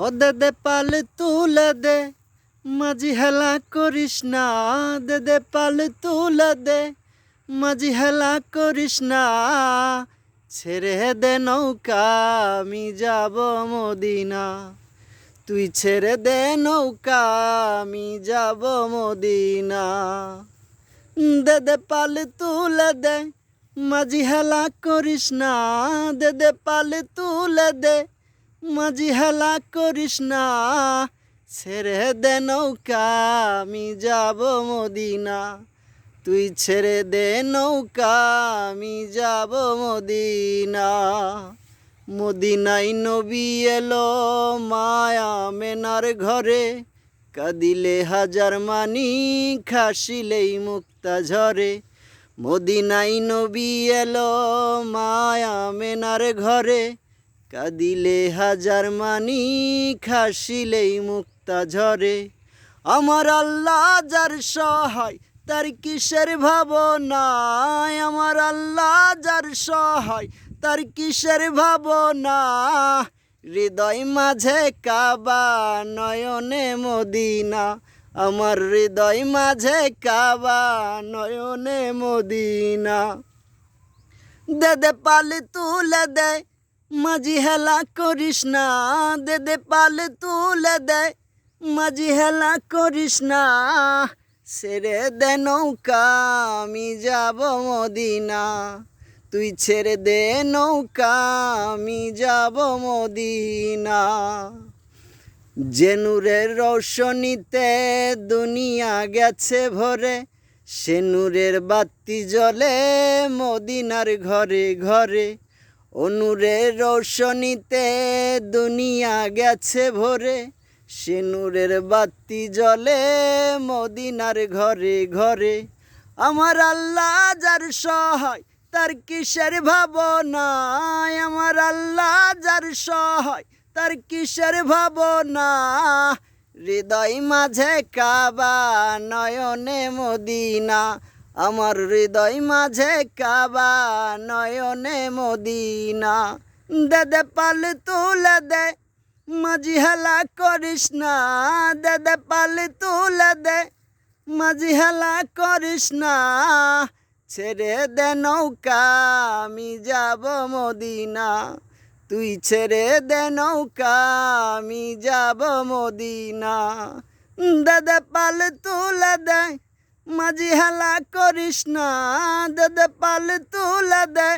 ও দে দে পাল তুলে দে, মাঝি হেলা করিস না। দে দে পাল তুলে দে, মাঝি হেলা করিস না। ছেড়ে দে নৌকা, আমি যাব মদিনা। তুই ছেড়ে দে নৌকা, আমি যাব মদিনা। দে দে পাল তুলে দে, মাঝি হেলা করিস না। দে দে পাল তুলে দে, মাঝি হেলা করিস না। ছেড়ে দে নৌকা, আমি যাব মদিনা। তুই ছেড়ে দে নৌকা, আমি যাব মদিনা। মদিনায় নবী এলো মায়া মেনার ঘরে, কাঁদিলে হাজার মানি খাসিলেই মুক্তা ঝরে। মদিনায় নবী এলো মায়া মেনার ঘরে, কাঁদিলে হাজার মানি খাসিলেই মুক্তা ঝরে। আমার আল্লাহ যার সহায়, তার কিসের ভাবনা। আমার আল্লাহ যার সহায়, তার কিসের ভাবনা। হৃদয় মাঝে কাবা, নয়নে মদিনা। আমার হৃদয় মাঝে কাবা, নয়নে মদিনা। দে দে পাল তুলে দে, মাঝি হেলা করিস না। দে দে পাল তুলে দে, মাঝি হেলা করিস না। ছেড়ে দে নৌকা, আমি যাব মদিনা। তুই ছেড়ে দে নৌকা, আমি যাব মদিনা। যে নূরের রৌশনীতে দুনিয়া গেছে ভরে, সে নূরের বাতি জ্বলে মদিনার ঘরে ঘরে। ও নূরের রৌশনীতে দুনিয়া গেছে ভরে, সে নূরের বাতি জ্বলে মদিনার ঘরে ঘরে। আমার আল্লাহ যার সহায়, তার কিসের ভাবনা। আমার আল্লাহ যার সহায়, তার কিসের ভাবনা। হৃদয় মাঝে কাবা, নয়নে মদিনা। আমার হৃদয় মাঝে কাবা, নয়নে মদিনা। দে দে পাল তুলে দে, মাঝি হেলা করিস না। দে দে পাল তুলে দে, মাঝি হেলা করিস না। ছেড়ে দে নৌকা, আমি যাব মদিনা। তুই ছেড়ে দে নৌকা, আমি যাব মদিনা। দে দে পাল তুলে দে, মাঝি হেলা করিস না। দে দে পাল তুলে দে,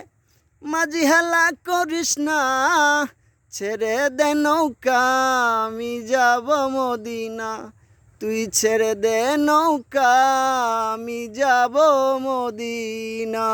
মাঝি হেলা করিস না। ছেড়ে দে নৌকা, আমি যাব মদিনা। তুই ছেড়ে দে নৌকা, আমি যাব মদিনা।